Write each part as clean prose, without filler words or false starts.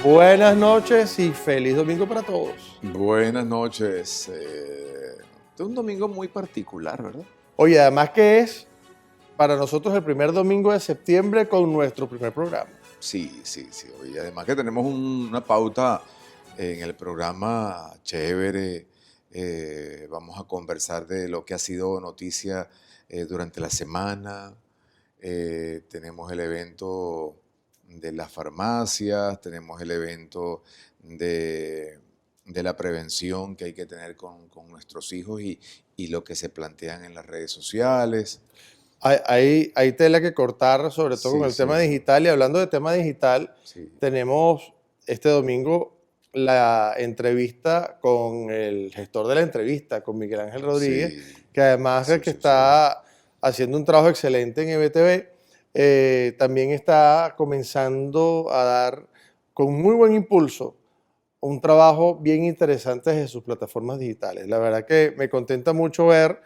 Buenas noches y feliz domingo para todos. Buenas noches. Es un domingo muy particular, ¿verdad? Oye, además que es para nosotros el primer domingo de septiembre con nuestro primer programa. Sí. Y además que tenemos una pauta en el programa chévere. Vamos a conversar de lo que ha sido noticia durante la semana. Tenemos el evento de las farmacias, tenemos el evento de la prevención que hay que tener con nuestros hijos y lo que se plantean en las redes sociales. Hay tela que cortar, sobre todo Sí, con el sí. tema digital. Y hablando de tema digital, Sí. tenemos este domingo la entrevista con el gestor de la entrevista, con Miguel Ángel Rodríguez, Sí. que además de que está haciendo un trabajo excelente en EBTV, también está comenzando a dar con muy buen impulso un trabajo bien interesante desde sus plataformas digitales. La verdad que me contenta mucho ver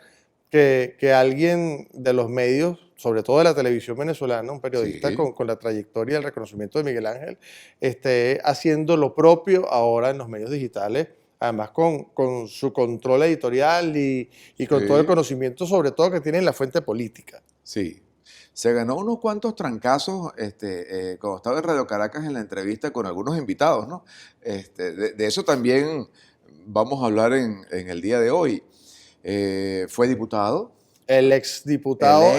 que alguien de los medios, sobre todo de la televisión venezolana, un periodista Sí. con la trayectoria y el reconocimiento de Miguel Ángel, esté haciendo lo propio ahora en los medios digitales, además con su control editorial y con todo el Sí. conocimiento, sobre todo que tiene en la fuente política. Sí. Se ganó unos cuantos trancazos cuando estaba en Radio Caracas en la entrevista con algunos invitados, ¿no? De eso también vamos a hablar en el día de hoy. Fue diputado. El exdiputado,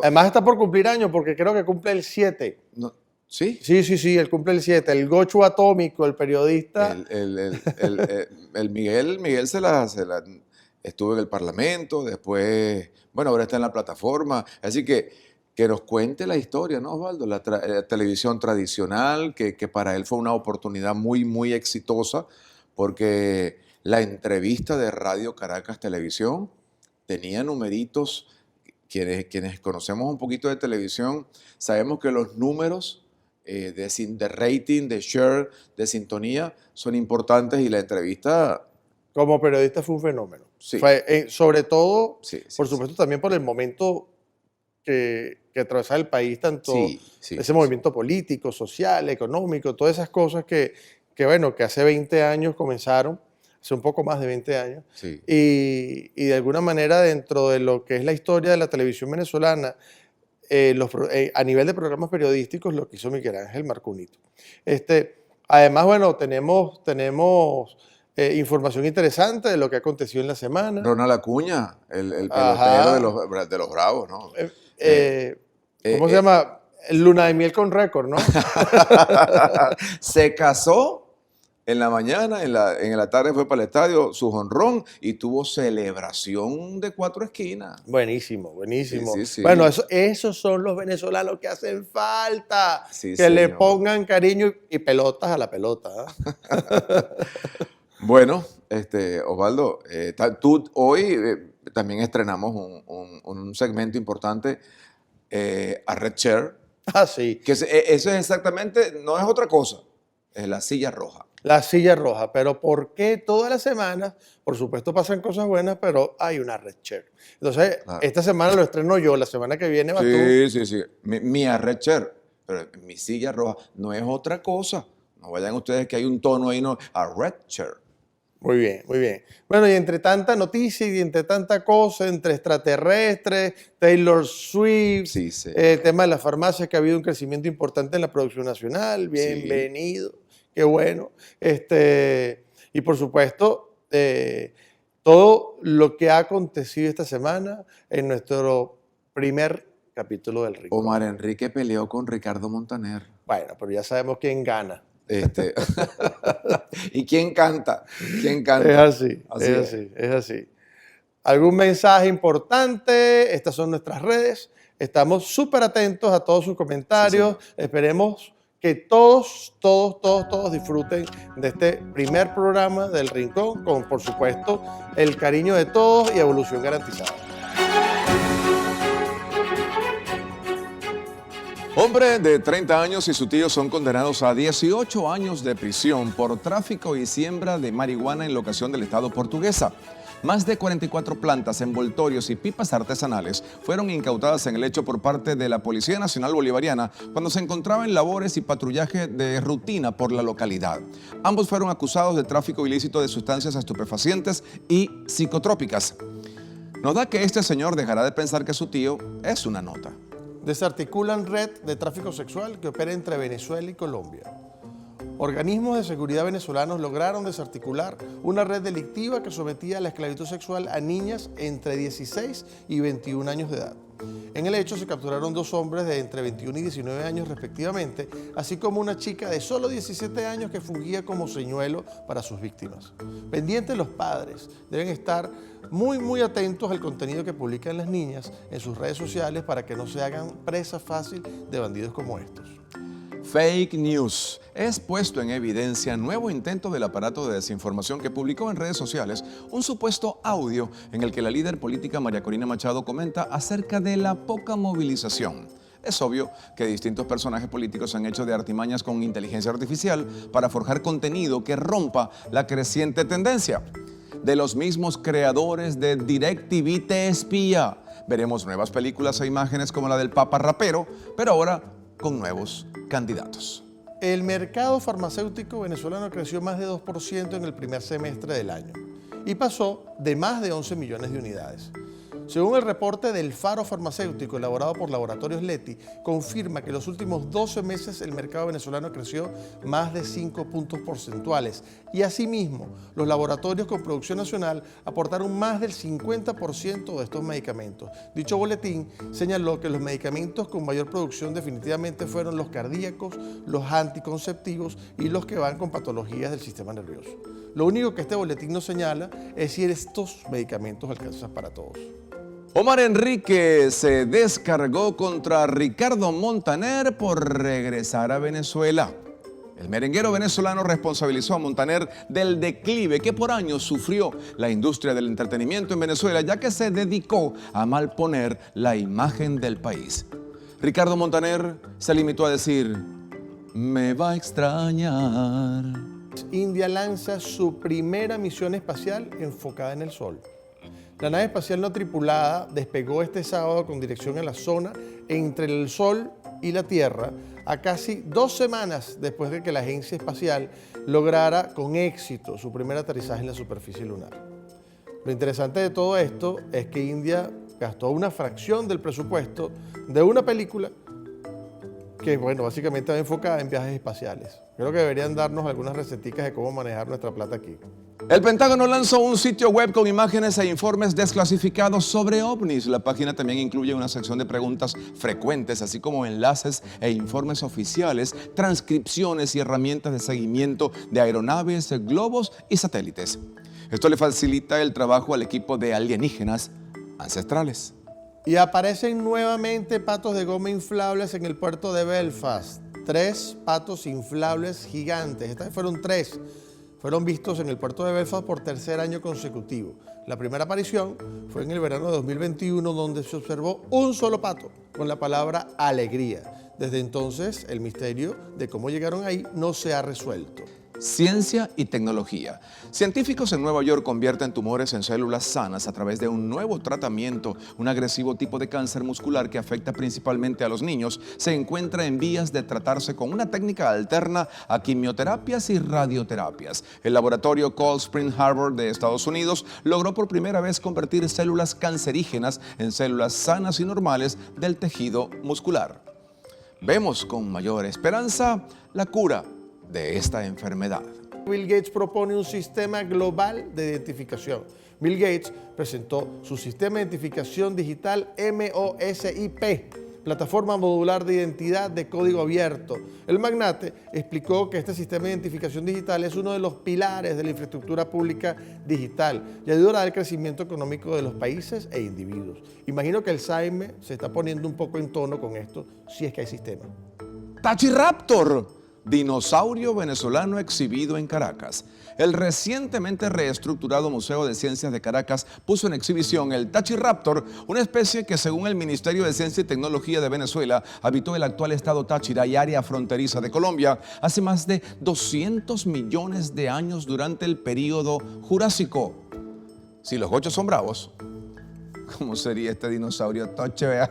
además está por cumplir años porque creo que cumple el 7. No, ¿sí? Sí, él cumple el 7. El gocho atómico, el periodista. El Miguel estuvo en el Parlamento, después, bueno, ahora está en la plataforma. Así que nos cuente la historia, ¿no, Osvaldo? La televisión tradicional, que para él fue una oportunidad muy, muy exitosa, porque la entrevista de Radio Caracas Televisión tenía numeritos. Quienes conocemos un poquito de televisión, sabemos que los números de rating, de share, de sintonía, son importantes y la entrevista... Como periodista fue un fenómeno. Sí. Sobre todo, Sí, por supuesto, también por el momento que atravesaba el país, tanto ese movimiento político, social, económico, todas esas cosas que hace 20 años comenzaron, hace un poco más de 20 años, Sí. y de alguna manera dentro de lo que es la historia de la televisión venezolana, a nivel de programas periodísticos, lo que hizo Miguel Ángel marcó un hito. Además, bueno, tenemos información interesante de lo que aconteció en la semana. Ronald Acuña, el pelotero de los Bravos, ¿no? ¿Cómo se llama? Luna de miel con récord, ¿no? Se casó en la mañana, en la tarde fue para el estadio, su jonrón, y tuvo celebración de 4 esquinas. Buenísimo. Sí. Bueno, esos son los venezolanos que hacen falta. Sí, que le señor. pongan cariño y pelotas a la pelota. Bueno, Osvaldo, tú hoy también estrenamos un segmento importante, a Red Chair. Ah, sí. Que eso es exactamente, no es otra cosa, es la silla roja. La silla roja. Pero ¿por qué todas las semanas? Por supuesto pasan cosas buenas, pero hay una Red Chair. Entonces, Claro. Esta semana lo estreno yo, la semana que viene va tú. Sí. Mi Red Chair, pero mi silla roja no es otra cosa. No vayan ustedes que hay un tono ahí, no, a Red Chair. Muy bien. Bueno, y entre tanta noticia y entre tanta cosa, entre extraterrestres, Taylor Swift, el tema de las farmacias, que ha habido un crecimiento importante en la producción nacional, bienvenido, qué bueno. Y por supuesto, todo lo que ha acontecido esta semana en nuestro primer capítulo del Rincón. Omar Enrique peleó con Ricardo Montaner. Bueno, pero ya sabemos quién gana. ¿Y quién canta? Es así. ¿Algún mensaje importante? Estas son nuestras redes. Estamos súper atentos a todos sus comentarios. Sí. Esperemos que todos disfruten de este primer programa del Rincón, con, por supuesto, el cariño de todos y evolución garantizada. Hombre de 30 años y su tío son condenados a 18 años de prisión por tráfico y siembra de marihuana en locación del estado portuguesa. Más de 44 plantas, envoltorios y pipas artesanales fueron incautadas en el hecho por parte de la Policía Nacional Bolivariana cuando se encontraba en labores y patrullaje de rutina por la localidad. Ambos fueron acusados de tráfico ilícito de sustancias estupefacientes y psicotrópicas. Nos da que este señor dejará de pensar que su tío es una nota. Desarticulan red de tráfico sexual que opera entre Venezuela y Colombia. Organismos de seguridad venezolanos lograron desarticular una red delictiva que sometía a la esclavitud sexual a niñas entre 16 y 21 años de edad. En el hecho se capturaron 2 hombres de entre 21 y 19 años respectivamente, así como una chica de solo 17 años que fungía como señuelo para sus víctimas. Pendientes los padres, deben estar muy atentos al contenido que publican las niñas en sus redes sociales para que no se hagan presa fácil de bandidos como estos. Fake news. Es puesto en evidencia nuevo intento del aparato de desinformación que publicó en redes sociales un supuesto audio en el que la líder política María Corina Machado comenta acerca de la poca movilización. Es obvio que distintos personajes políticos han hecho de artimañas con inteligencia artificial para forjar contenido que rompa la creciente tendencia. De los mismos creadores de DirecTV Te Espía, veremos nuevas películas e imágenes como la del Papa Rapero, pero ahora con nuevos candidatos. El mercado farmacéutico venezolano creció más de 2% en el primer semestre del año y pasó de más de 11 millones de unidades. Según el reporte del Faro Farmacéutico elaborado por Laboratorios Leti, confirma que en los últimos 12 meses el mercado venezolano creció más de 5 puntos porcentuales y asimismo los laboratorios con producción nacional aportaron más del 50% de estos medicamentos. Dicho boletín señaló que los medicamentos con mayor producción definitivamente fueron los cardíacos, los anticonceptivos y los que van con patologías del sistema nervioso. Lo único que este boletín nos señala es si estos medicamentos alcanzan para todos. Omar Enrique se descargó contra Ricardo Montaner por regresar a Venezuela. El merenguero venezolano responsabilizó a Montaner del declive que por años sufrió la industria del entretenimiento en Venezuela, ya que se dedicó a malponer la imagen del país. Ricardo Montaner se limitó a decir: "Me va a extrañar". India lanza su primera misión espacial enfocada en el Sol. La nave espacial no tripulada despegó este sábado con dirección a la zona entre el Sol y la Tierra, a casi 2 semanas después de que la agencia espacial lograra con éxito su primer aterrizaje en la superficie lunar. Lo interesante de todo esto es que India gastó una fracción del presupuesto de una película que, bueno, básicamente va enfocada en viajes espaciales. Creo que deberían darnos algunas receticas de cómo manejar nuestra plata aquí. El Pentágono lanzó un sitio web con imágenes e informes desclasificados sobre ovnis. La página también incluye una sección de preguntas frecuentes, así como enlaces e informes oficiales, transcripciones y herramientas de seguimiento de aeronaves, globos y satélites. Esto le facilita el trabajo al equipo de alienígenas ancestrales. Y aparecen nuevamente patos de goma inflables en el puerto de Belfast. 3 patos inflables gigantes. Estas fueron 3. Fueron vistos en el puerto de Belfast por 3er año consecutivo. La primera aparición fue en el verano de 2021, donde se observó un solo pato con la palabra alegría. Desde entonces, el misterio de cómo llegaron ahí no se ha resuelto. Ciencia y tecnología. Científicos en Nueva York convierten tumores en células sanas a través de un nuevo tratamiento. Un agresivo tipo de cáncer muscular que afecta principalmente a los niños se encuentra en vías de tratarse con una técnica alterna a quimioterapias y radioterapias. El laboratorio Cold Spring Harbor de Estados Unidos logró por primera vez convertir células cancerígenas en células sanas y normales del tejido muscular. Vemos con mayor esperanza la cura de esta enfermedad. Bill Gates propone un sistema global de identificación. Bill Gates presentó su sistema de identificación digital MOSIP, plataforma modular de identidad de código abierto. El magnate explicó que este sistema de identificación digital es uno de los pilares de la infraestructura pública digital y ayudará al crecimiento económico de los países e individuos. Imagino que el Saime se está poniendo un poco en tono con esto, si es que hay sistema. Tachiraptor, dinosaurio venezolano exhibido en Caracas. El recientemente reestructurado Museo de Ciencias de Caracas puso en exhibición el Tachiraptor, una especie que según el Ministerio de Ciencia y Tecnología de Venezuela habitó el actual estado Táchira y área fronteriza de Colombia hace más de 200 millones de años durante el período Jurásico. Si los gochos son bravos, ¿cómo sería este dinosaurio toche, vea?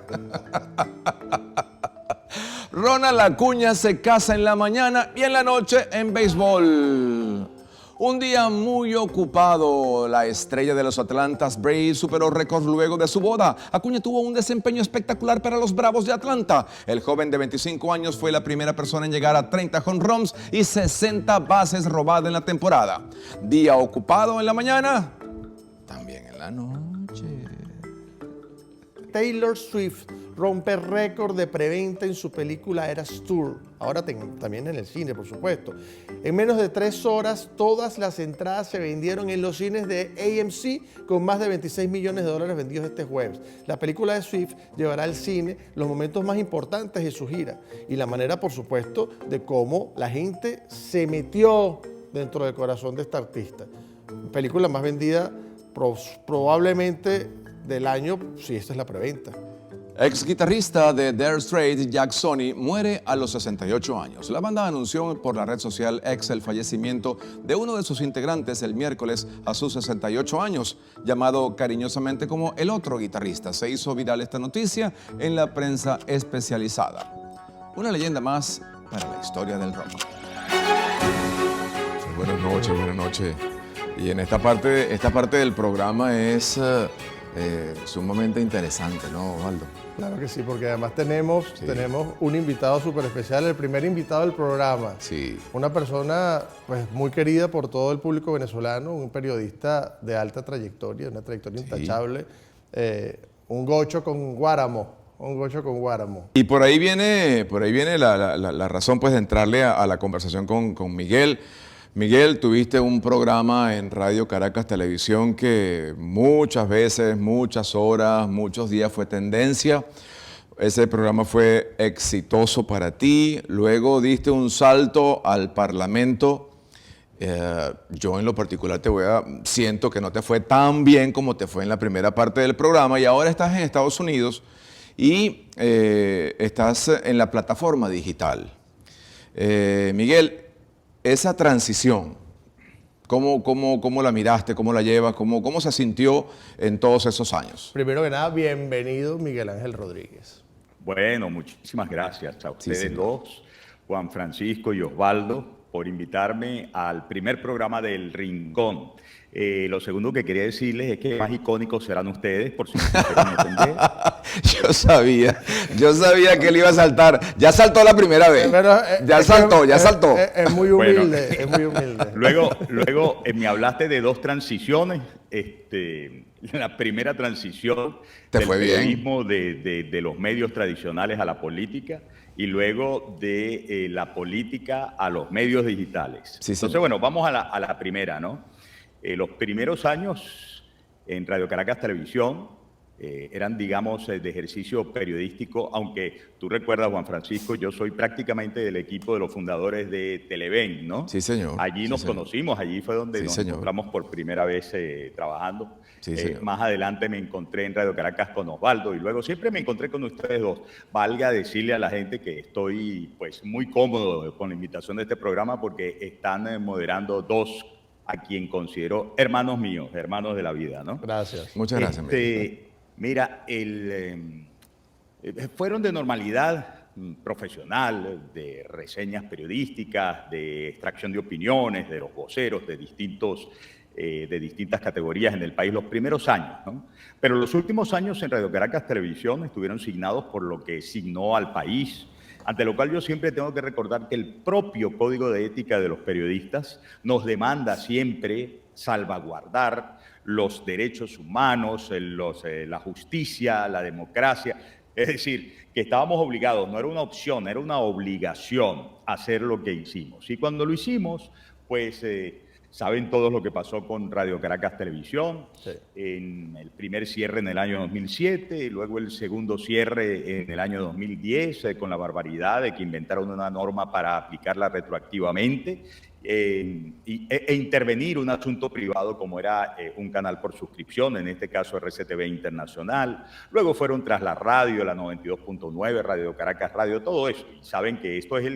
Ronald Acuña se casa en la mañana y en la noche en béisbol. Un día muy ocupado, la estrella de los Atlantas Braves superó récords luego de su boda. Acuña tuvo un desempeño espectacular para los Bravos de Atlanta. El joven de 25 años fue la primera persona en llegar a 30 home runs y 60 bases robadas en la temporada. Día ocupado en la mañana, también en la noche. Taylor Swift rompe récord de preventa en su película Eras Tour, ahora también en el cine, por supuesto. En menos de 3 horas, todas las entradas se vendieron en los cines de AMC con más de 26 millones de dólares vendidos este jueves. La película de Swift llevará al cine los momentos más importantes de su gira y la manera, por supuesto, de cómo la gente se metió dentro del corazón de esta artista. Película más vendida probablemente del año, si esta es la preventa. Ex guitarrista de Dire Straits, Jack Sony, muere a los 68 años. La banda anunció por la red social X el fallecimiento de uno de sus integrantes el miércoles a sus 68 años, llamado cariñosamente como el otro guitarrista. Se hizo viral esta noticia en la prensa especializada. Una leyenda más para la historia del rock. Buenas noches, buenas noches. Y en esta parte del programa es sumamente interesante, ¿no, Osvaldo? Claro que sí, porque además tenemos un invitado súper especial, el primer invitado del programa. Sí. Una persona pues, muy querida por todo el público venezolano, un periodista de alta trayectoria, una trayectoria intachable, un gocho con Guáramo. Un gocho con Guáramo. Y por ahí viene la razón pues, de entrarle a la conversación con Miguel. Miguel, tuviste un programa en Radio Caracas Televisión que muchas veces, muchas horas, muchos días fue tendencia. Ese programa fue exitoso para ti. Luego diste un salto al Parlamento. Yo en lo particular siento que no te fue tan bien como te fue en la primera parte del programa y ahora estás en Estados Unidos y estás en la plataforma digital. Miguel, esa transición, ¿cómo la miraste? ¿Cómo la llevas? ¿Cómo se sintió en todos esos años? Primero que nada, bienvenido Miguel Ángel Rodríguez. Bueno, muchísimas gracias a ustedes dos, Juan Francisco y Osvaldo, por invitarme al primer programa del Rincón. Lo segundo que quería decirles es que más icónicos serán ustedes, por si no se quieren entender. Yo sabía que él iba a saltar. Ya saltó la primera vez. Pero, ya saltó. Es muy humilde, Bueno, es muy humilde. Luego me hablaste de 2 transiciones. La primera transición ¿Te del fue bien? periodismo de los medios tradicionales a la política y luego de la política a los medios digitales. Sí, Entonces, bueno, vamos a la primera, ¿no? Los primeros años en Radio Caracas Televisión eran, digamos, de ejercicio periodístico, aunque tú recuerdas, Juan Francisco, yo soy prácticamente del equipo de los fundadores de Televen, ¿no? Sí, señor. Allí nos conocimos, allí fue donde nos encontramos por primera vez trabajando. Sí, señor. Más adelante me encontré en Radio Caracas con Osvaldo y luego siempre me encontré con ustedes dos. Valga decirle a la gente que estoy pues muy cómodo con la invitación de este programa porque están moderando 2 a quien considero hermanos míos, hermanos de la vida, ¿no? Gracias. Muchas gracias, Miguel. Mira, fueron de normalidad profesional, de reseñas periodísticas, de extracción de opiniones, de los voceros de distintas categorías en el país los primeros años, ¿no? Pero los últimos años en Radio Caracas Televisión estuvieron signados por lo que signó al país, ante lo cual yo siempre tengo que recordar que el propio Código de Ética de los periodistas nos demanda siempre salvaguardar los derechos humanos, la justicia, la democracia. Es decir, que estábamos obligados, no era una opción, era una obligación hacer lo que hicimos. Y cuando lo hicimos, pues saben todos lo que pasó con Radio Caracas Televisión, en el primer cierre en el año 2007, y luego el segundo cierre en el año 2010, con la barbaridad de que inventaron una norma para aplicarla retroactivamente, e intervenir un asunto privado como era un canal por suscripción, en este caso RCTV Internacional. Luego fueron tras la radio, la 92.9, Radio Caracas Radio, todo eso. Y saben que esto es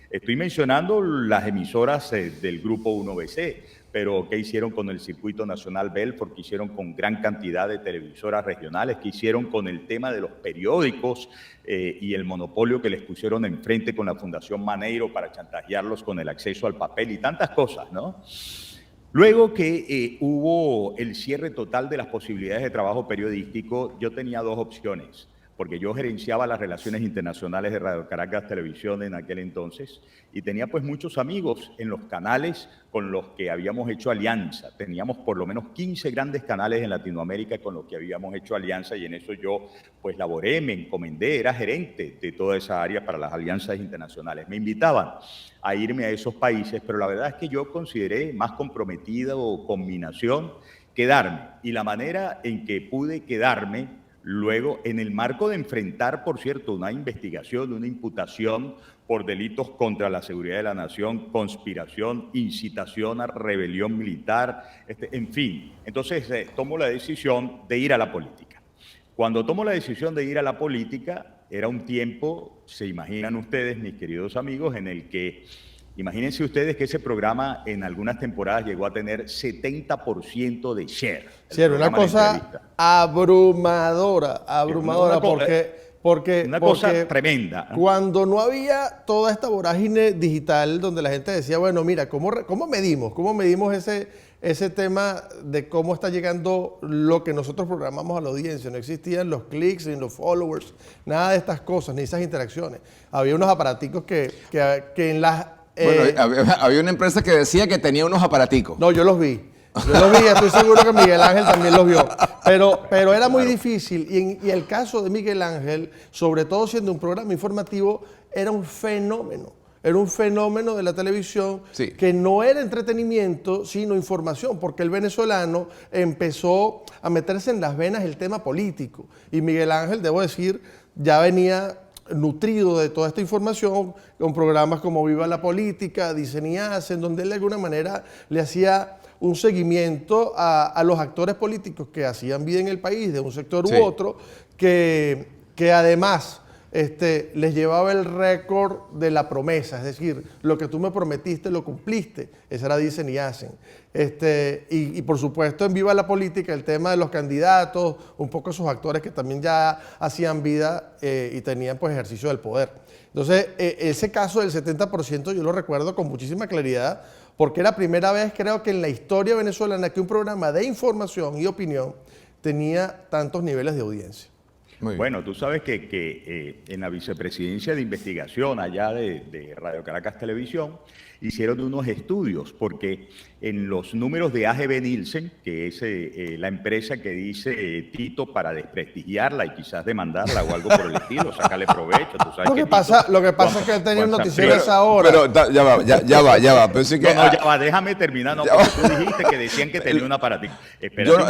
estoy mencionando las emisoras del Grupo 1BC, pero ¿qué hicieron con el circuito nacional Belfort? ¿Qué hicieron con gran cantidad de televisoras regionales? ¿Qué hicieron con el tema de los periódicos y el monopolio que les pusieron enfrente con la Fundación Maneiro para chantajearlos con el acceso al papel y tantas cosas, ¿no? Luego que hubo el cierre total de las posibilidades de trabajo periodístico, yo tenía dos opciones, porque yo gerenciaba las relaciones internacionales de Radio Caracas Televisión en aquel entonces y tenía pues muchos amigos en los canales con los que habíamos hecho alianza. Teníamos por lo menos 15 grandes canales en Latinoamérica con los que habíamos hecho alianza y en eso yo pues laboré, me encomendé, era gerente de toda esa área para las alianzas internacionales. Me invitaban a irme a esos países, pero la verdad es que yo consideré más comprometido con mi nación quedarme. Y la manera en que pude quedarme luego, en el marco de enfrentar, por cierto, una investigación, una imputación por delitos contra la seguridad de la nación, conspiración, incitación a rebelión militar, en fin. Entonces, tomo la decisión de ir a la política. Cuando tomo la decisión de ir a la política, era un tiempo, se imaginan ustedes, mis queridos amigos, en el que, imagínense ustedes que ese programa en algunas temporadas llegó a tener 70% de share. Sí, era una cosa abrumadora, porque una cosa tremenda. Cuando no había toda esta vorágine digital donde la gente decía, bueno, mira, ¿cómo medimos? ¿Cómo medimos ese tema de cómo está llegando lo que nosotros programamos a la audiencia? No existían los clics ni los followers, nada de estas cosas, ni esas interacciones. Había unos aparaticos que en las... había una empresa que decía que tenía unos aparaticos. No, yo los vi, estoy seguro que Miguel Ángel también los vio, pero era muy difícil y el caso de Miguel Ángel, sobre todo siendo un programa informativo, era un fenómeno de la televisión, sí, que no era entretenimiento, sino información, porque el venezolano empezó a meterse en las venas el tema político y Miguel Ángel, debo decir, ya venía nutrido de toda esta información con programas como Viva la Política, Dicen y Hacen, donde él de alguna manera le hacía un seguimiento a los actores políticos que hacían vida en el país de un sector u otro, que además les llevaba el récord de la promesa, es decir, lo que tú me prometiste lo cumpliste, esa era Dicen y Hacen. Y por supuesto en Viva la Política el tema de los candidatos, un poco esos actores que también ya hacían vida y tenían pues ejercicio del poder. Entonces ese caso del 70% yo lo recuerdo con muchísima claridad porque era la primera vez creo que en la historia venezolana que un programa de información y opinión tenía tantos niveles de audiencia. Bueno, tú sabes que en la vicepresidencia de investigación allá de Radio Caracas Televisión hicieron unos estudios porque en los números de AGB Nielsen, que es la empresa que dice Tito para desprestigiarla y quizás demandarla o algo por el estilo, sacarle provecho. Tú sabes lo que pasa es que él tenía un noticiero a esa hora. Pero ya va. Pero sí que, ya va, déjame terminar. No, porque tú dijiste que decían que tenía un aparatico.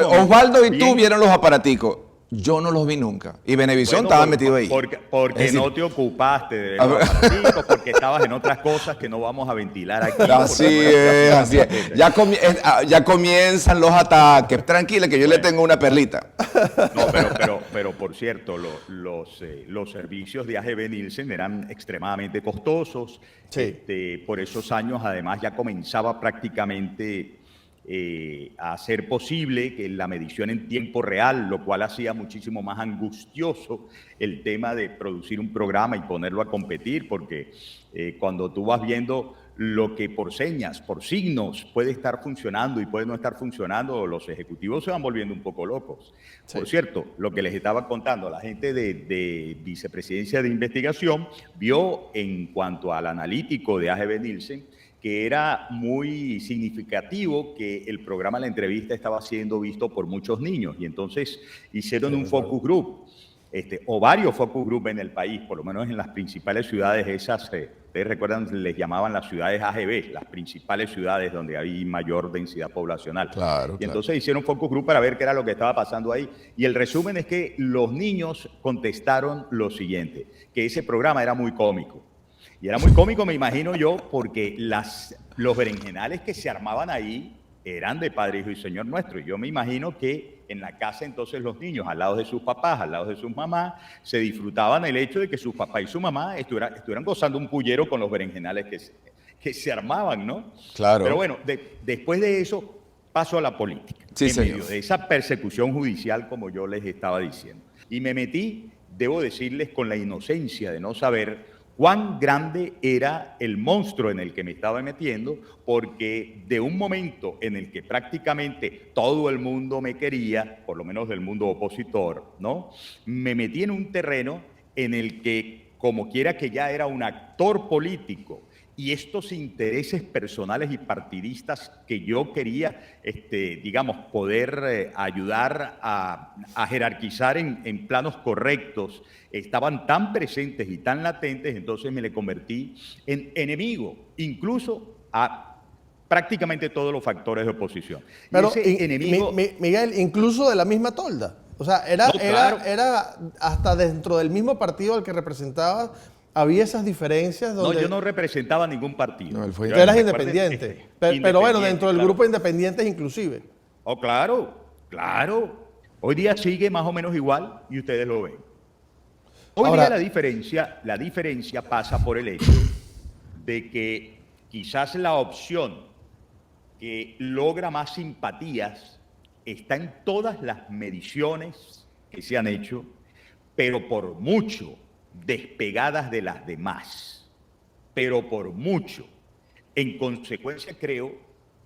Osvaldo y tú vieron los aparaticos. Yo no los vi nunca. Y Venevisión estaba metido ahí. Porque no te ocupaste de los aparaticos, porque estabas en otras cosas que no vamos a ventilar aquí. Así es. Ya comienzan los ataques. Tranquila, que yo le tengo una perlita. No, pero por cierto, los servicios de AGB Nielsen eran extremadamente costosos. Sí. Por esos años, además, ya comenzaba prácticamente a hacer posible que la medición en tiempo real, lo cual hacía muchísimo más angustioso el tema de producir un programa y ponerlo a competir, porque cuando tú vas viendo lo que por señas, por signos puede estar funcionando y puede no estar funcionando, los ejecutivos se van volviendo un poco locos. Sí. Por cierto, lo que les estaba contando, la gente de vicepresidencia de investigación vio en cuanto al analítico de AGB Nielsen que era muy significativo que el programa La Entrevista estaba siendo visto por muchos niños y entonces hicieron un focus group, o varios focus group en el país, por lo menos en las principales ciudades esas, ustedes recuerdan, les llamaban las ciudades AGB, las principales ciudades donde hay mayor densidad poblacional. Claro, y entonces hicieron focus group para ver qué era lo que estaba pasando ahí. Y el resumen es que los niños contestaron lo siguiente, que ese programa era muy cómico. Y era muy cómico, me imagino yo, porque los berenjenales que se armaban ahí eran de Padre, Hijo y Señor Nuestro. Y yo me imagino que en la casa entonces los niños, al lado de sus papás, al lado de sus mamás, se disfrutaban el hecho de que sus papás y su mamá estuvieran gozando un pullero con los berenjenales que se armaban, ¿no? Claro. Pero bueno, después de eso paso a la política. Sí, en señor. medio de esa persecución judicial, como yo les estaba diciendo. Y me metí, debo decirles, con la inocencia de no saber cuán grande era el monstruo en el que me estaba metiendo, porque de un momento en el que prácticamente todo el mundo me quería, por lo menos del mundo opositor, ¿no? Me metí en un terreno en el que, como quiera que ya era un actor político, y estos intereses personales y partidistas que yo quería, digamos, poder ayudar a jerarquizar en planos correctos, estaban tan presentes y tan latentes, entonces me le convertí en enemigo, incluso a prácticamente todos los factores de oposición. Pero, ese enemigo... Miguel, incluso de la misma tolda. O sea, No, claro. era hasta dentro del mismo partido al que representaba, había esas diferencias donde... No, yo no representaba ningún partido. No, él fue Tú eras Recuerden, independiente. Pero bueno, dentro del claro. grupo de independientes inclusive. Oh, claro, claro. Hoy día sigue más o menos igual y ustedes lo ven. Hoy Ahora, día la diferencia pasa por el hecho de que quizás la opción que logra más simpatías está en todas las mediciones que se han hecho, pero por mucho despegadas de las demás, pero por mucho. En consecuencia, creo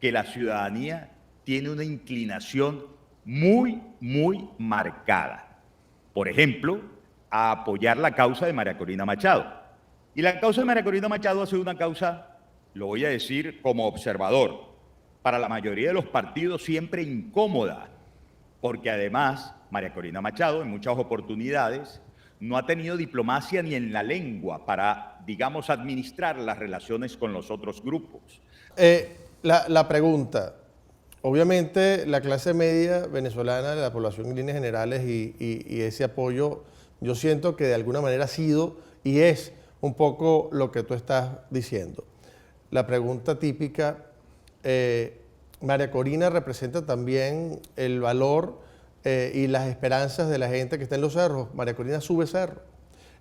que la ciudadanía tiene una inclinación muy, muy marcada. Por ejemplo, a apoyar la causa de María Corina Machado. Y la causa de María Corina Machado ha sido una causa, lo voy a decir como observador, para la mayoría de los partidos siempre incómoda, porque además María Corina Machado en muchas oportunidades no ha tenido diplomacia ni en la lengua para, digamos, administrar las relaciones con los otros grupos. La pregunta, obviamente la clase media venezolana, la población en líneas generales y ese apoyo, yo siento que de alguna manera ha sido y es un poco lo que tú estás diciendo. La pregunta típica, María Corina representa también el valor y las esperanzas de la gente que está en los cerros. María Corina sube cerro.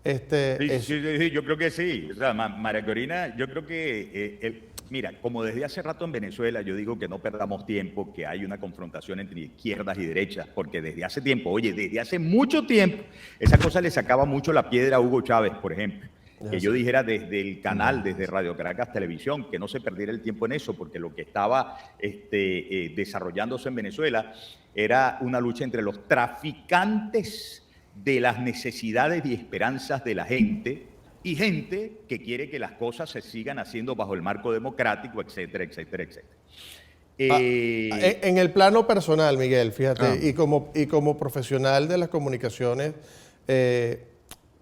Sí, yo creo que sí. O sea, María Corina, yo creo que, mira, como desde hace rato en Venezuela, yo digo que no perdamos tiempo, que hay una confrontación entre izquierdas y derechas, porque desde hace tiempo, oye, desde hace mucho tiempo, esa cosa le sacaba mucho la piedra a Hugo Chávez, por ejemplo. Que yo dijera desde el canal, desde Radio Caracas Televisión, que no se perdiera el tiempo en eso, porque lo que estaba desarrollándose en Venezuela era una lucha entre los traficantes de las necesidades y esperanzas de la gente y gente que quiere que las cosas se sigan haciendo bajo el marco democrático, etcétera, etcétera, etcétera. En el plano personal, Miguel, fíjate, y como profesional de las comunicaciones,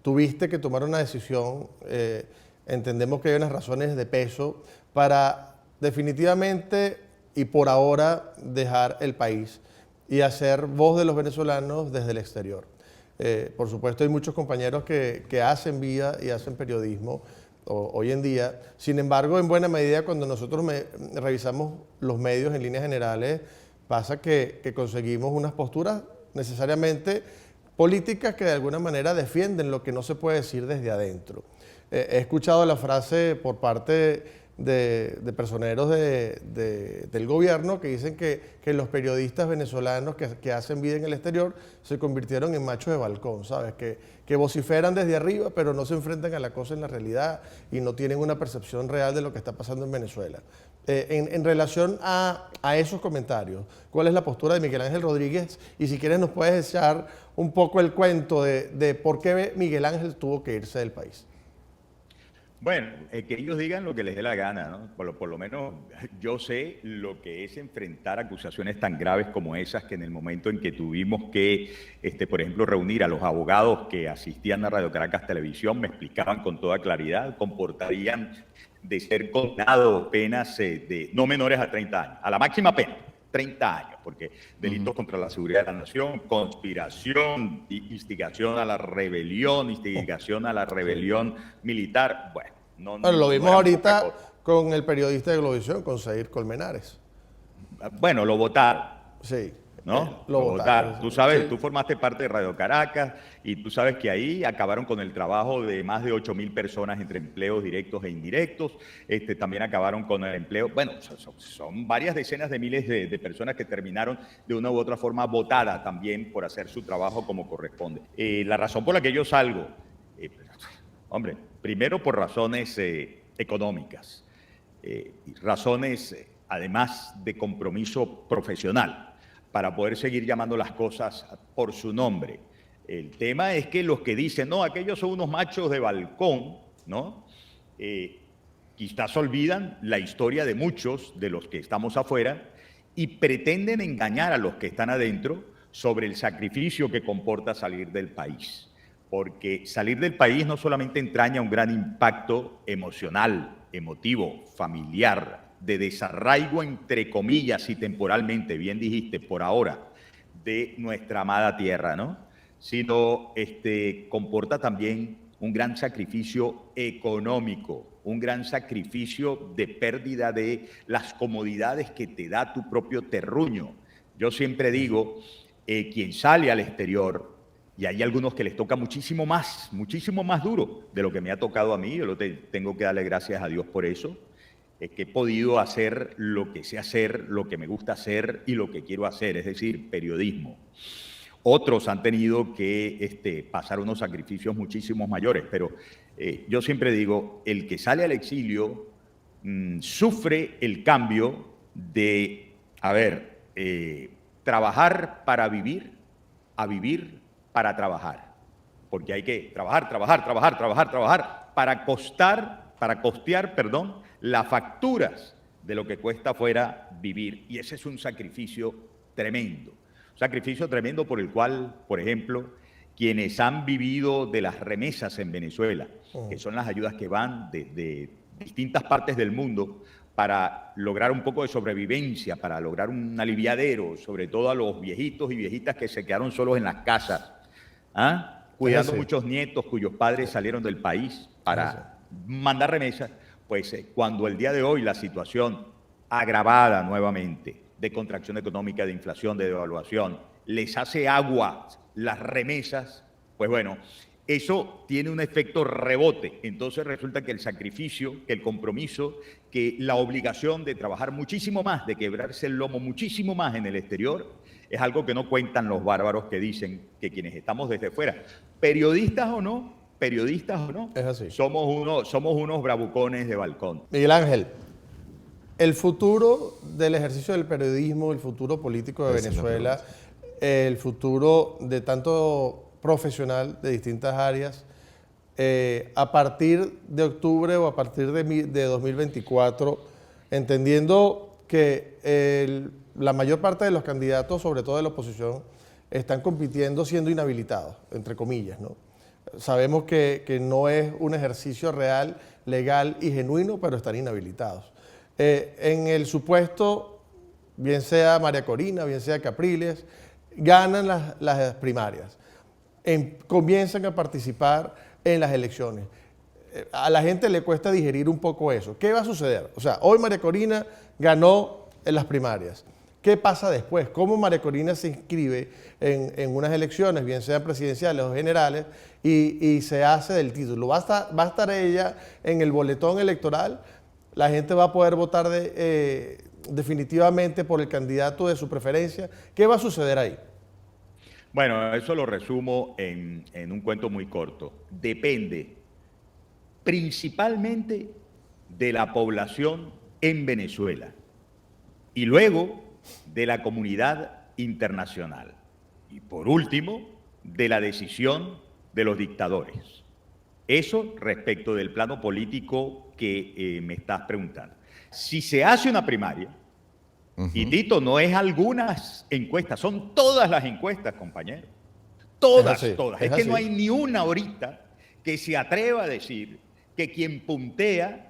tuviste que tomar una decisión, entendemos que hay unas razones de peso para definitivamente y por ahora dejar el país y hacer voz de los venezolanos desde el exterior. Por supuesto hay muchos compañeros que hacen vida y hacen periodismo hoy en día. Sin embargo, en buena medida cuando nosotros revisamos los medios en líneas generales, pasa que conseguimos unas posturas necesariamente políticas que de alguna manera defienden lo que no se puede decir desde adentro. He escuchado la frase por parte de personeros del gobierno que dicen que los periodistas venezolanos que hacen vida en el exterior se convirtieron en machos de balcón, ¿sabes? Que vociferan desde arriba, pero no se enfrentan a la cosa en la realidad y no tienen una percepción real de lo que está pasando en Venezuela. En relación a esos comentarios, ¿cuál es la postura de Miguel Ángel Rodríguez? Y si quieres nos puedes echar un poco el cuento de por qué Miguel Ángel tuvo que irse del país. Bueno, que ellos digan lo que les dé la gana, ¿no? Por lo menos yo sé lo que es enfrentar acusaciones tan graves como esas, que en el momento en que tuvimos que, por ejemplo, reunir a los abogados que asistían a Radio Caracas Televisión, me explicaban con toda claridad, comportarían de ser condenados penas de no menores a 30 años, a la máxima pena, 30 años, porque delitos contra la seguridad de la nación, conspiración, instigación a la rebelión, militar, bueno. Bueno, lo vimos ahorita con el periodista de Globovisión, con Zair Colmenares. Bueno, lo votaron. Sí. ¿no? Lo votaron. Tú sabes, Sí. tú formaste parte de Radio Caracas y tú sabes que ahí acabaron con el trabajo de más de 8.000 personas entre empleos directos e indirectos. También acabaron con el empleo. Bueno, son varias decenas de miles de personas que terminaron de una u otra forma votadas también por hacer su trabajo como corresponde. La razón por la que yo salgo, hombre, primero por razones económicas, razones además de compromiso profesional, para poder seguir llamando las cosas por su nombre. El tema es que los que dicen, no, aquellos son unos machos de balcón, ¿no? Quizás olvidan la historia de muchos de los que estamos afuera y pretenden engañar a los que están adentro sobre el sacrificio que comporta salir del país. Porque salir del país no solamente entraña un gran impacto emocional, emotivo, familiar, de desarraigo entre comillas y temporalmente, bien dijiste, por ahora, de nuestra amada tierra, ¿no? Sino comporta también un gran sacrificio económico, un gran sacrificio de pérdida de las comodidades que te da tu propio terruño. Yo siempre digo, quien sale al exterior, y hay algunos que les toca muchísimo más duro de lo que me ha tocado a mí, yo tengo que darle gracias a Dios por eso, es que he podido hacer lo que sé hacer, lo que me gusta hacer y lo que quiero hacer, es decir, periodismo. Otros han tenido que pasar unos sacrificios muchísimos mayores, pero yo siempre digo, el que sale al exilio sufre el cambio de, trabajar para vivir a vivir para trabajar. Porque hay que trabajar para costear, las facturas de lo que cuesta afuera vivir. Y ese es un sacrificio tremendo. Un sacrificio tremendo por el cual, por ejemplo, quienes han vivido de las remesas en Venezuela, que son las ayudas que van de distintas partes del mundo para lograr un poco de sobrevivencia, para lograr un aliviadero, sobre todo a los viejitos y viejitas que se quedaron solos en las casas, cuidando muchos nietos cuyos padres salieron del país para mandar remesas. Pues cuando el día de hoy la situación agravada nuevamente de contracción económica, de inflación, de devaluación, les hace agua las remesas, pues bueno, eso tiene un efecto rebote. Entonces resulta que el sacrificio, que el compromiso, que la obligación de trabajar muchísimo más, de quebrarse el lomo muchísimo más en el exterior, es algo que no cuentan los bárbaros que dicen que quienes estamos desde fuera, periodistas o no, es así. somos unos bravucones de balcón. Miguel Ángel, el futuro del ejercicio del periodismo, el futuro político de Venezuela, el futuro de tanto profesional de distintas áreas, a partir de octubre o a partir de 2024, entendiendo que la mayor parte de los candidatos, sobre todo de la oposición, están compitiendo siendo inhabilitados, entre comillas, ¿no? Sabemos que no es un ejercicio real, legal y genuino, pero están inhabilitados. En el supuesto, bien sea María Corina, bien sea Capriles, ganan las primarias, comienzan a participar en las elecciones. A la gente le cuesta digerir un poco eso. ¿Qué va a suceder? O sea, hoy María Corina ganó en las primarias. ¿Qué pasa después? ¿Cómo María Corina se inscribe en unas elecciones, bien sean presidenciales o generales, y se hace del título? ¿Va a estar ella en el boletón electoral? ¿La gente va a poder votar definitivamente por el candidato de su preferencia? ¿Qué va a suceder ahí? Bueno, eso lo resumo en un cuento muy corto. Depende principalmente de la población en Venezuela y luego de la comunidad internacional. Y por último, de la decisión de los dictadores. Eso respecto del plano político que me estás preguntando. Si se hace una primaria, y Tito, no es algunas encuestas, son todas las encuestas, compañero. Todas. Es que no hay ni una ahorita que se atreva a decir que quien puntea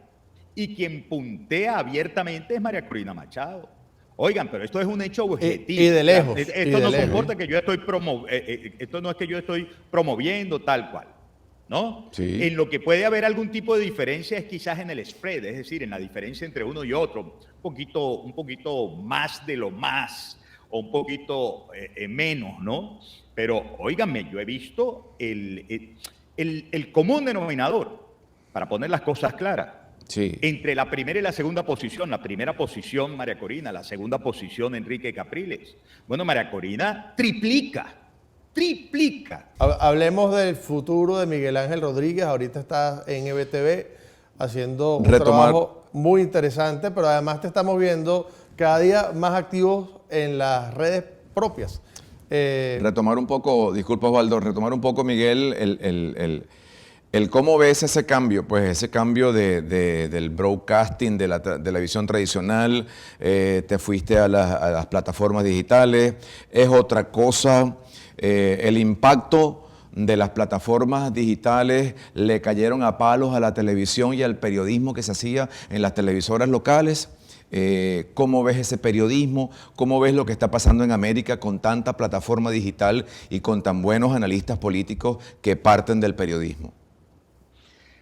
abiertamente es María Corina Machado. Oigan, pero esto es un hecho objetivo. Y de lejos. Esto no comporta que yo esto no es que yo estoy promoviendo tal cual, ¿no? Sí. En lo que puede haber algún tipo de diferencia es quizás en el spread, es decir, en la diferencia entre uno y otro, un poquito más de lo más, un poquito menos, ¿no? Pero, óiganme, yo he visto el común denominador, para poner las cosas claras, Sí. entre la primera y la segunda posición. La primera posición, María Corina, la segunda posición, Enrique Capriles. Bueno, María Corina triplica. Hablemos del futuro de Miguel Ángel Rodríguez. Ahorita está en EBTV haciendo un trabajo muy interesante, pero además te estamos viendo cada día más activos en las redes propias. Retomar un poco, disculpa Osvaldo, retomar un poco, Miguel, el cómo ves ese cambio, pues ese cambio del broadcasting, de la televisión tradicional, te fuiste a las plataformas digitales, es otra cosa, el impacto de las plataformas digitales le cayeron a palos a la televisión y al periodismo que se hacía en las televisoras locales. ¿Cómo ves ese periodismo? ¿Cómo ves lo que está pasando en América con tanta plataforma digital y con tan buenos analistas políticos que parten del periodismo?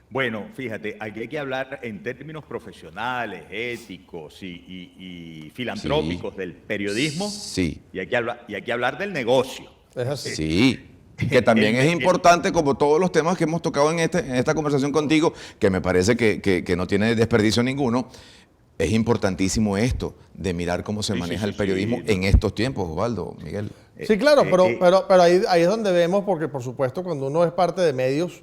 Bueno, fíjate, aquí hay que hablar en términos profesionales, éticos y filantrópicos del periodismo. Sí. Y hay que hablar del negocio. Es así. Sí. Que también es importante, como todos los temas que hemos tocado en esta conversación contigo, que me parece que no tiene desperdicio ninguno. Es importantísimo esto de mirar cómo se maneja el periodismo en estos tiempos, Osvaldo, Miguel. Sí, claro, pero ahí es donde vemos, porque por supuesto cuando uno es parte de medios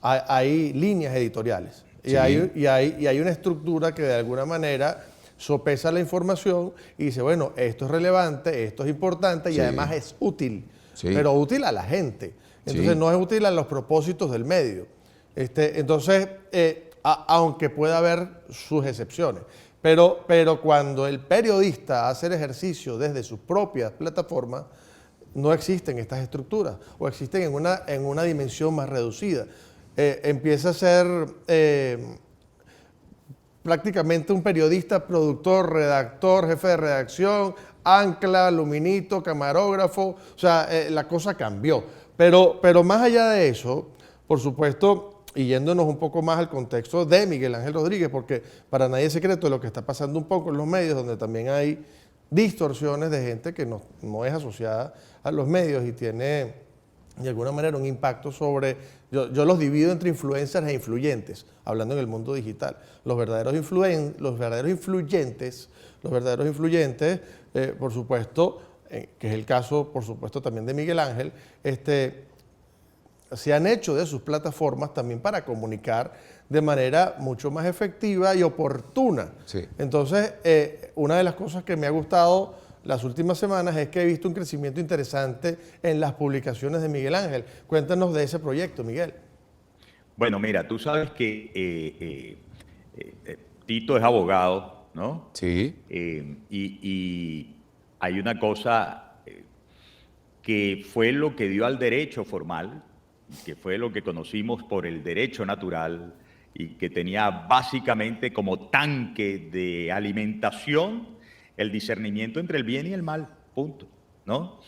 hay líneas editoriales y hay una estructura que de alguna manera sopesa la información y dice, bueno, esto es relevante, esto es importante y además es útil, pero útil a la gente. Entonces no es útil a los propósitos del medio. Entonces, aunque pueda haber sus excepciones. Pero cuando el periodista hace el ejercicio desde sus propias plataformas, no existen estas estructuras o existen en una dimensión más reducida. Empieza a ser prácticamente un periodista, productor, redactor, jefe de redacción, ancla, luminito, camarógrafo. O sea, la cosa cambió. Pero más allá de eso, por supuesto, y yéndonos un poco más al contexto de Miguel Ángel Rodríguez, porque para nadie es secreto lo que está pasando un poco en los medios, donde también hay distorsiones de gente que no es asociada a los medios y tiene de alguna manera un impacto sobre... Yo los divido entre influencers e influyentes, hablando en el mundo digital. Los verdaderos influyentes, por supuesto, que es el caso, por supuesto, también de Miguel Ángel, se han hecho de sus plataformas también para comunicar de manera mucho más efectiva y oportuna. Sí. Entonces, una de las cosas que me ha gustado las últimas semanas es que he visto un crecimiento interesante en las publicaciones de Miguel Ángel. Cuéntanos de ese proyecto, Miguel. Bueno, mira, tú sabes que Tito es abogado, ¿no? Sí. Y hay una cosa que fue lo que dio al derecho formal, que fue lo que conocimos por el derecho natural y que tenía básicamente como tanque de alimentación el discernimiento entre el bien y el mal, punto, ¿no?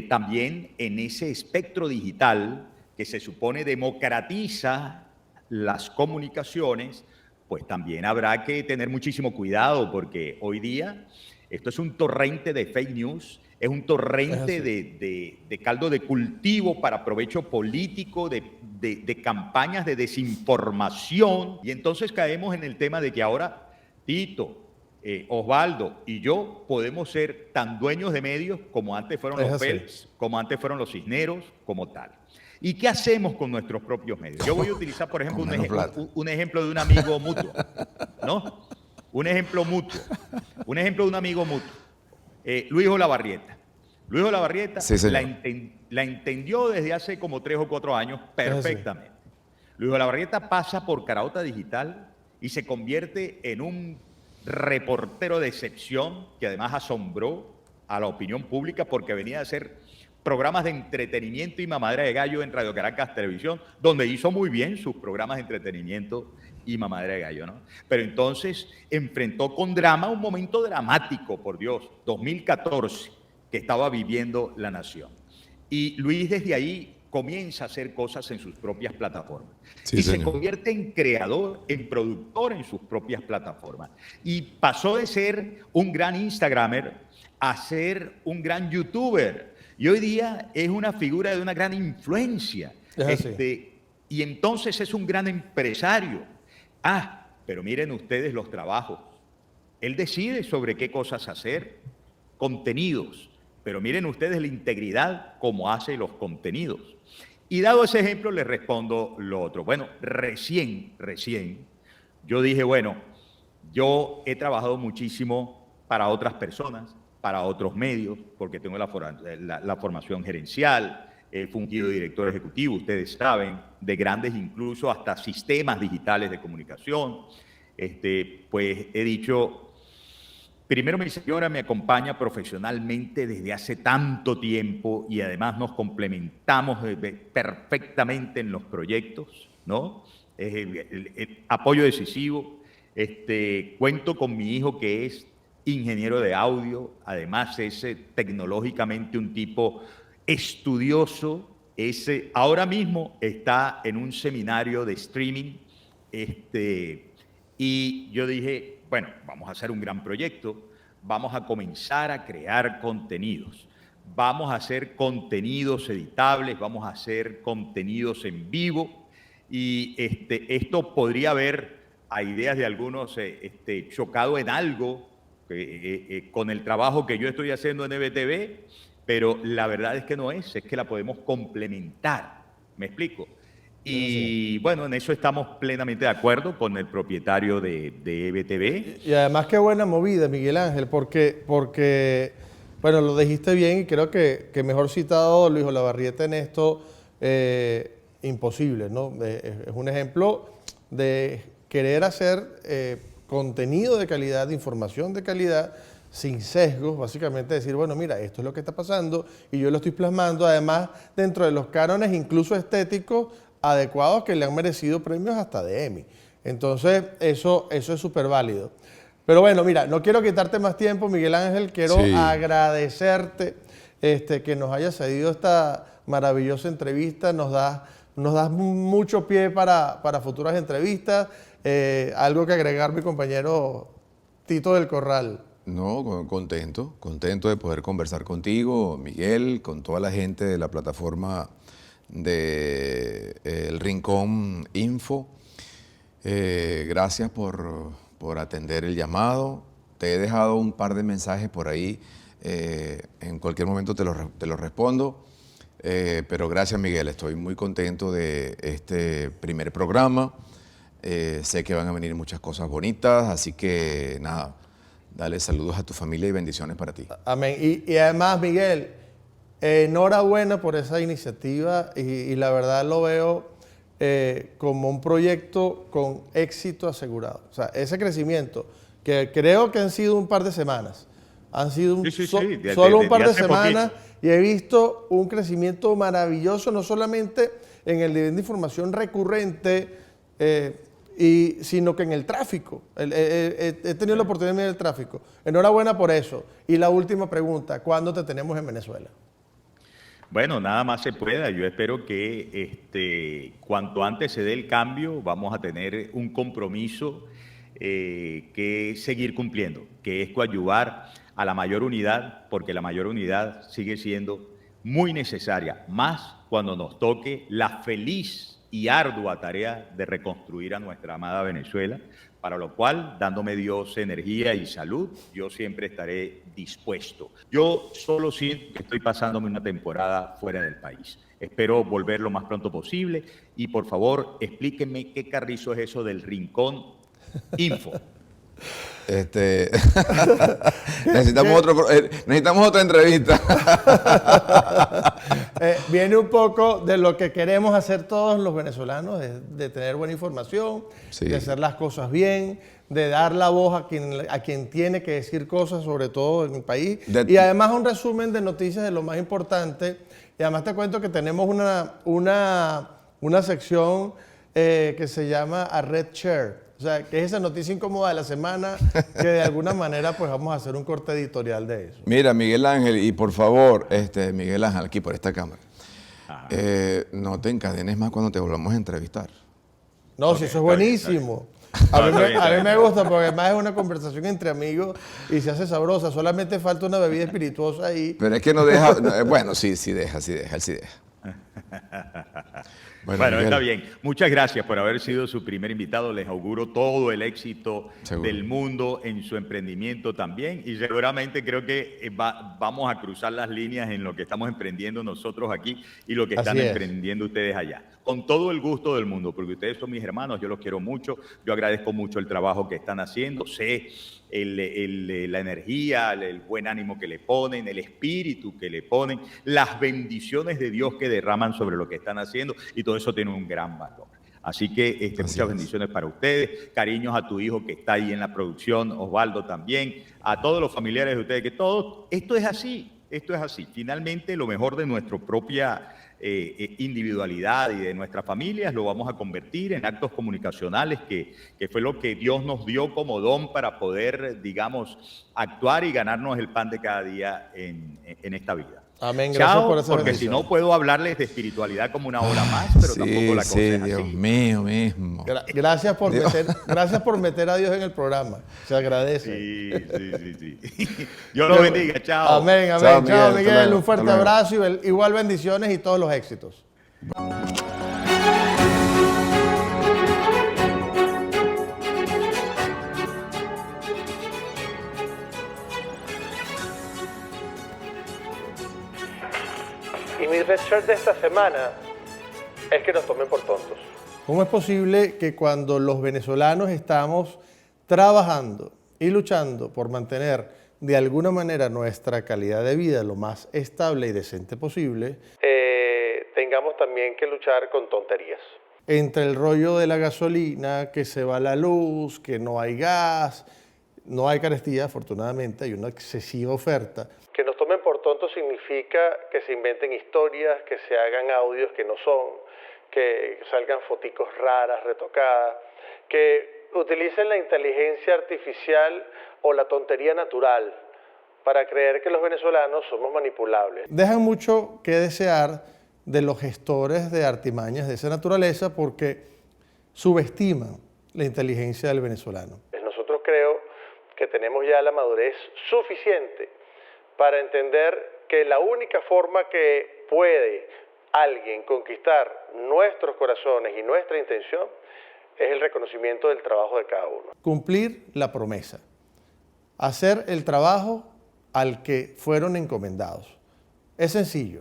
También en ese espectro digital que se supone democratiza las comunicaciones, pues también habrá que tener muchísimo cuidado porque hoy día esto es un torrente de fake news, es un torrente de caldo de cultivo para provecho político, de campañas de desinformación. Y entonces caemos en el tema de que ahora Tito, Osvaldo y yo podemos ser tan dueños de medios como antes fueron los Pels, como antes fueron los Cisneros, como tal. ¿Y qué hacemos con nuestros propios medios? Yo voy a utilizar, por ejemplo, un ejemplo de un amigo mutuo, ¿no? Un ejemplo de un amigo mutuo. Luis Olavarrieta. Luis Olavarrieta la entendió desde hace como 3 o 4 años perfectamente. Luis Olavarrieta pasa por Caraota Digital y se convierte en un reportero de excepción que además asombró a la opinión pública porque venía a hacer programas de entretenimiento y mamadera de gallo en Radio Caracas Televisión, donde hizo muy bien sus programas de entretenimiento y mamadera de gallo, ¿no? Pero entonces enfrentó con drama un momento dramático, por Dios, 2014, que estaba viviendo la nación. Y Luis desde ahí comienza a hacer cosas en sus propias plataformas. Sí, y señor. se convierte en creador, en productor en sus propias plataformas. Y pasó de ser un gran Instagramer a ser un gran YouTuber. Y hoy día es una figura de una gran influencia. Y entonces es un gran empresario. Pero miren ustedes los trabajos. Él decide sobre qué cosas hacer, contenidos. Pero miren ustedes la integridad como hace los contenidos. Y dado ese ejemplo, les respondo lo otro. Bueno, recién, yo dije, bueno, yo he trabajado muchísimo para otras personas, para otros medios, porque tengo la formación gerencial, he fungido director ejecutivo, ustedes saben, de grandes incluso hasta sistemas digitales de comunicación. Pues he dicho... Primero, mi señora me acompaña profesionalmente desde hace tanto tiempo y además nos complementamos perfectamente en los proyectos, ¿no? Es el apoyo decisivo. Cuento con mi hijo que es ingeniero de audio, además es tecnológicamente un tipo estudioso. Ahora mismo está en un seminario de streaming y yo dije, bueno, vamos a hacer un gran proyecto, vamos a comenzar a crear contenidos, vamos a hacer contenidos editables, vamos a hacer contenidos en vivo y esto podría haber, a ideas de algunos, chocado en algo con el trabajo que yo estoy haciendo en EBTV, pero la verdad es que no es que la podemos complementar, ¿me explico? Y bueno, en eso estamos plenamente de acuerdo con el propietario de EBTV. Y además qué buena movida, Miguel Ángel, porque bueno, lo dijiste bien y creo que mejor citado Luis Olavarrieta en esto, imposible, ¿no? Es un ejemplo de querer hacer contenido de calidad, de información de calidad, sin sesgos, básicamente decir, bueno, mira, esto es lo que está pasando y yo lo estoy plasmando, además, dentro de los cánones incluso estéticos, adecuados que le han merecido premios hasta de Emmy. Entonces, eso es súper válido. Pero bueno, mira, no quiero quitarte más tiempo, Miguel Ángel, quiero agradecerte que nos hayas cedido esta maravillosa entrevista, nos das mucho pie para futuras entrevistas. Algo que agregar, mi compañero Tito del Corral. No, contento de poder conversar contigo, Miguel, con toda la gente de la plataforma de El Rincón Info. Gracias por atender el llamado. Te he dejado un par de mensajes por ahí. En cualquier momento te lo respondo. Pero gracias, Miguel. Estoy muy contento de este primer programa. Sé que van a venir muchas cosas bonitas, así que nada, dale saludos a tu familia y bendiciones para ti. Amén. Y además, Miguel, enhorabuena por esa iniciativa y la verdad lo veo como un proyecto con éxito asegurado. O sea, ese crecimiento, que creo que han sido un par de semanas, han sido solo un par de semanas y he visto un crecimiento maravilloso, no solamente en el nivel de información recurrente, sino que en el tráfico. He tenido la oportunidad de ver el tráfico. Enhorabuena por eso. Y la última pregunta, ¿cuándo te tenemos en Venezuela? Bueno, nada más se pueda. Yo espero que cuanto antes se dé el cambio, vamos a tener un compromiso que seguir cumpliendo, que es coadyuvar a la mayor unidad, porque la mayor unidad sigue siendo muy necesaria, más cuando nos toque la feliz y ardua tarea de reconstruir a nuestra amada Venezuela, para lo cual, dándome Dios energía y salud, yo siempre estaré dispuesto. Yo solo siento que estoy pasándome una temporada fuera del país. Espero volver lo más pronto posible y, por favor, explíquenme qué carrizo es eso del Rincón Info. Necesitamos otra entrevista. Viene un poco de lo que queremos hacer todos los venezolanos, de tener buena información, de hacer las cosas bien, de dar la voz a quien tiene que decir cosas, sobre todo en el país. Y además un resumen de noticias de lo más importante. Y además te cuento que tenemos una sección que se a Red Share. O sea, que es esa noticia incómoda de la semana, que de alguna manera pues vamos a hacer un corte editorial de eso. Mira, Miguel Ángel, y por favor, Miguel Ángel, aquí por esta cámara. No te encadenes más cuando te volvamos a entrevistar. No, si eso es buenísimo. A mí me gusta porque además es una conversación entre amigos y se hace sabrosa. Solamente falta una bebida espirituosa ahí. Pero es que no deja... bueno, sí deja. Bueno, está bien. Muchas gracias por haber sido su primer invitado. Les auguro todo el éxito del mundo en su emprendimiento también. Y seguramente creo que vamos a cruzar las líneas en lo que estamos emprendiendo nosotros aquí y lo que están emprendiendo ustedes allá. Con todo el gusto del mundo, porque ustedes son mis hermanos, yo los quiero mucho. Yo agradezco mucho el trabajo que están haciendo. Sé la energía, el buen ánimo que le ponen, el espíritu que le ponen, las bendiciones de Dios que derraman sobre lo que están haciendo, y todo eso tiene un gran valor. Así que muchas bendiciones para ustedes, cariños a tu hijo que está ahí en la producción, Osvaldo también, a todos los familiares de ustedes, que todo, esto es así. Finalmente, lo mejor de nuestra propia individualidad y de nuestras familias lo vamos a convertir en actos comunicacionales, que fue lo que Dios nos dio como don para poder, digamos, actuar y ganarnos el pan de cada día en esta vida. Amén, gracias por esa porque bendición. Si no puedo hablarles de espiritualidad como una hora más, pero tampoco la cosa es así. Dios mío mismo. Gracias por meter a Dios en el programa. Se agradece. Sí. Dios los bendiga. Chao. Amén. Chao, Miguel. Un fuerte abrazo y igual bendiciones y todos los éxitos. Y mi research de esta semana es que nos tomen por tontos. ¿Cómo es posible que cuando los venezolanos estamos trabajando y luchando por mantener de alguna manera nuestra calidad de vida lo más estable y decente posible, tengamos también que luchar con tonterías? Entre el rollo de la gasolina, que se va la luz, que no hay gas, no hay carestía, afortunadamente, hay una excesiva oferta. Que nos tomen por tontos significa que se inventen historias, que se hagan audios que no son, que salgan foticos raras, retocadas, que utilicen la inteligencia artificial o la tontería natural para creer que los venezolanos somos manipulables. Dejan mucho que desear de los gestores de artimañas de esa naturaleza porque subestiman la inteligencia del venezolano. Nosotros creo que tenemos ya la madurez suficiente para entender que la única forma que puede alguien conquistar nuestros corazones y nuestra intención es el reconocimiento del trabajo de cada uno. Cumplir la promesa. Hacer el trabajo al que fueron encomendados. Es sencillo.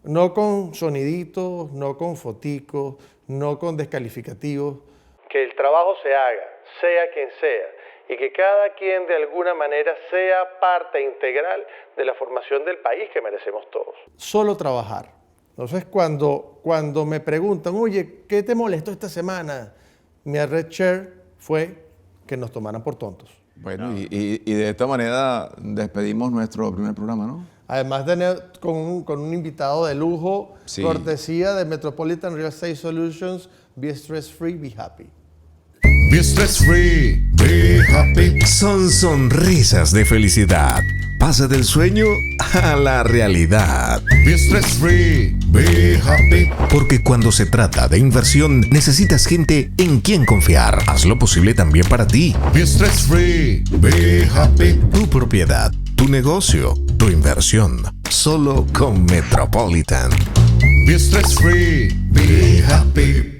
No con soniditos, no con foticos, no con descalificativos. Que el trabajo se haga, sea quien sea, y que cada quien de alguna manera sea parte integral de la formación del país que merecemos todos. Solo trabajar. Entonces, cuando me preguntan, oye, ¿qué te molestó esta semana? Mi red share fue que nos tomaran por tontos. Bueno, y de esta manera despedimos nuestro primer programa, ¿no? Además de con un invitado de lujo, cortesía de Metropolitan Real Estate Solutions, Be Stress Free, Be Happy. Be stress free, be happy. Son sonrisas de felicidad. Pasa del sueño a la realidad. Be stress free, be happy. Porque cuando se trata de inversión, necesitas gente en quien confiar. Haz lo posible también para ti. Be stress free, be happy. Tu propiedad, tu negocio, tu inversión. Solo con Metropolitan. Be stress free, be happy.